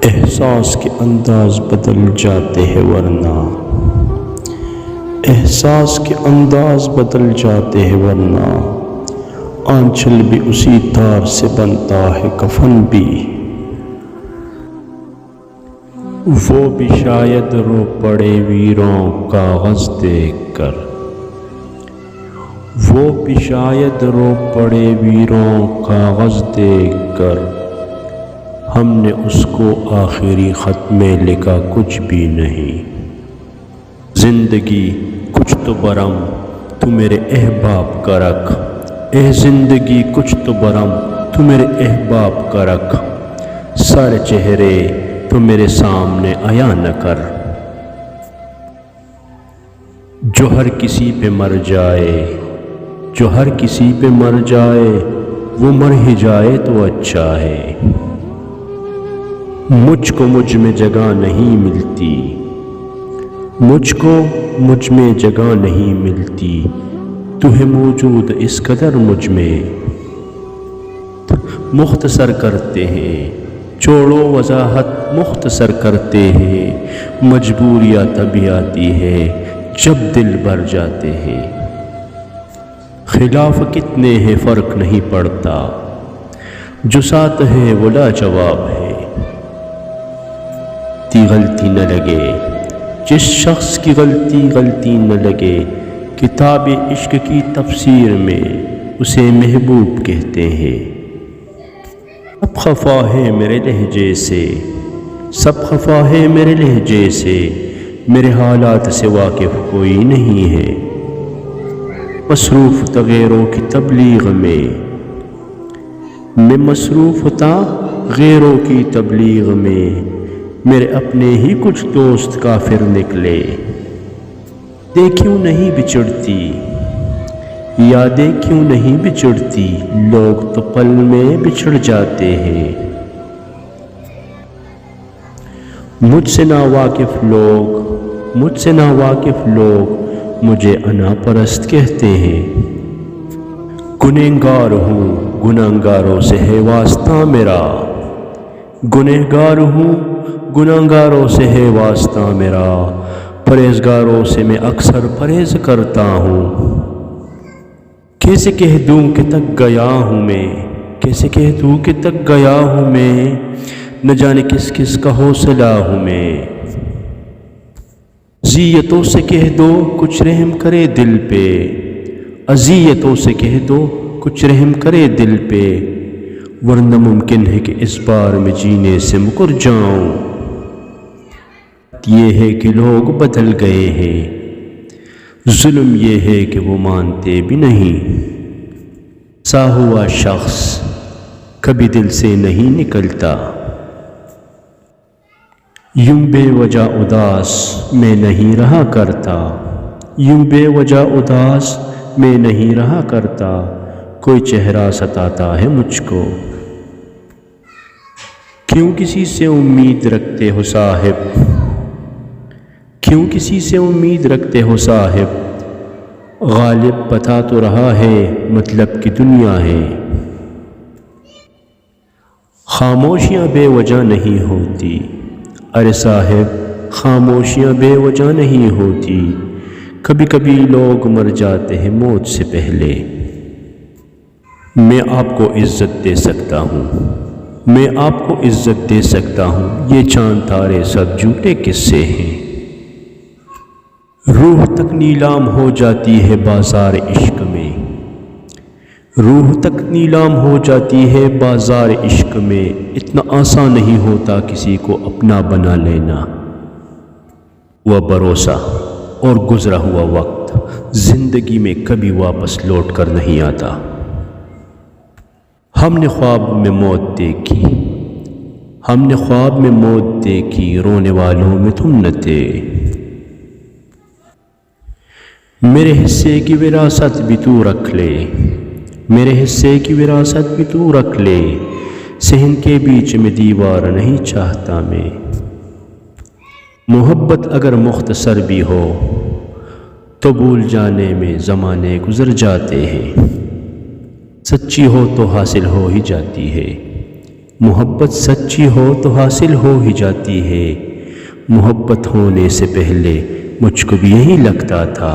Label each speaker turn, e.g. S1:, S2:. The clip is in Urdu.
S1: احساس کے انداز بدل جاتے ہیں ورنہ احساس کے انداز بدل جاتے ہیں ورنہ آنچل بھی اسی تار سے بنتا ہے کفن بھی۔ وہ بھی شاید رو پڑے ویروں کاغذ دیکھ کر، وہ بھی شاید رو پڑے ویروں کاغذ دیکھ کر، ہم نے اس کو آخری خط میں لکھا کچھ بھی نہیں۔ زندگی کچھ تو برم تو میرے احباب کا رکھ، اے زندگی کچھ تو برم تو میرے احباب کا رکھ، سارے چہرے تو میرے سامنے عیاں نہ کر۔ جو ہر کسی پہ مر جائے، جو ہر کسی پہ مر جائے، وہ مر ہی جائے تو اچھا ہے۔ مجھ کو مجھ میں جگہ نہیں ملتی، مجھ کو مجھ میں جگہ نہیں ملتی، تو ہے موجود اس قدر مجھ میں۔ مختصر کرتے ہیں چھوڑو وضاحت، مختصر کرتے ہیں، مجبوریاں تبھی آتی ہے جب دل بھر جاتے ہیں۔ خلاف کتنے ہیں فرق نہیں پڑتا، جو ساتھ ہے وہ لاجواب ہے۔ غلطی نہ لگے جس شخص کی غلطی نہ لگے، کتاب عشق کی تفسیر میں اسے محبوب کہتے ہیں۔ سب خفا ہے میرے لہجے سے، سب خفا ہے میرے لہجے سے، میرے حالات سے واقف کوئی نہیں ہے۔ مصروف تھا غیروں کی تبلیغ میں مصروف تھا غیروں کی تبلیغ میں، میرے اپنے ہی کچھ دوست کافر نکلے۔ کیوں نہیں بچڑتی یادیں کیوں نہیں بچڑتی، لوگ تو پل میں بچھڑ جاتے ہیں۔ مجھ سے ناواقف لوگ مجھے انا پرست کہتے ہیں۔ گنہگار ہوں گنہگاروں سے ہے واسطہ میرا، گنہگار ہوں گنہگاروں سے ہے واسطہ میرا، پرہیزگاروں سے میں اکثر پرہیز کرتا ہوں۔ کیسے کہہ دوں کہ تک گیا ہوں میں، کیسے کہہ دوں کہ تک گیا ہوں میں، نہ جانے کس کس کا حوصلہ ہوں میں۔ اذیتوں سے کہہ دو کچھ رحم کرے دل پہ، اذیتوں سے کہہ دو کچھ رحم کرے دل پہ، ورنہ ممکن ہے کہ اس بار میں جینے سے مکر جاؤں۔ یہ ہے کہ لوگ بدل گئے ہیں، ظلم یہ ہے کہ وہ مانتے بھی نہیں۔ سا ہوا شخص کبھی دل سے نہیں نکلتا، یوں بے وجہ اداس میں نہیں رہا کرتا، یوں بے وجہ اداس میں نہیں رہا کرتا، کوئی چہرہ ستاتا ہے مجھ کو۔ کیوں کسی سے امید رکھتے ہو صاحب، کیوں کسی سے امید رکھتے ہو صاحب، غالب بتا تو رہا ہے مطلب کی دنیا ہے۔ خاموشیاں بے وجہ نہیں ہوتی، ارے صاحب خاموشیاں بے وجہ نہیں ہوتی، کبھی کبھی لوگ مر جاتے ہیں موت سے پہلے۔ میں آپ کو عزت دے سکتا ہوں، میں آپ کو عزت دے سکتا ہوں، یہ چاند تارے سب جھوٹے قصے ہیں۔ روح تک نیلام ہو جاتی ہے بازار عشق میں، روح تک نیلام ہو جاتی ہے بازار عشق میں، اتنا آسان نہیں ہوتا کسی کو اپنا بنا لینا۔ وہ بھروسہ اور گزرا ہوا وقت زندگی میں کبھی واپس لوٹ کر نہیں آتا۔ ہم نے خواب میں موت دیکھی، ہم نے خواب میں موت دیکھی، رونے والوں میں تم نہ تھے۔ میرے حصے کی وراثت بھی تو رکھ لے، میرے حصے کی وراثت بھی تو رکھ لے، صحن کے بیچ میں دیوار نہیں چاہتا میں۔ محبت اگر مختصر بھی ہو تو بھول جانے میں زمانے گزر جاتے ہیں، سچی ہو تو حاصل ہو ہی جاتی ہے، محبت سچی ہو تو حاصل ہو ہی جاتی ہے، محبت ہونے سے پہلے مجھ کو بھی یہی لگتا تھا۔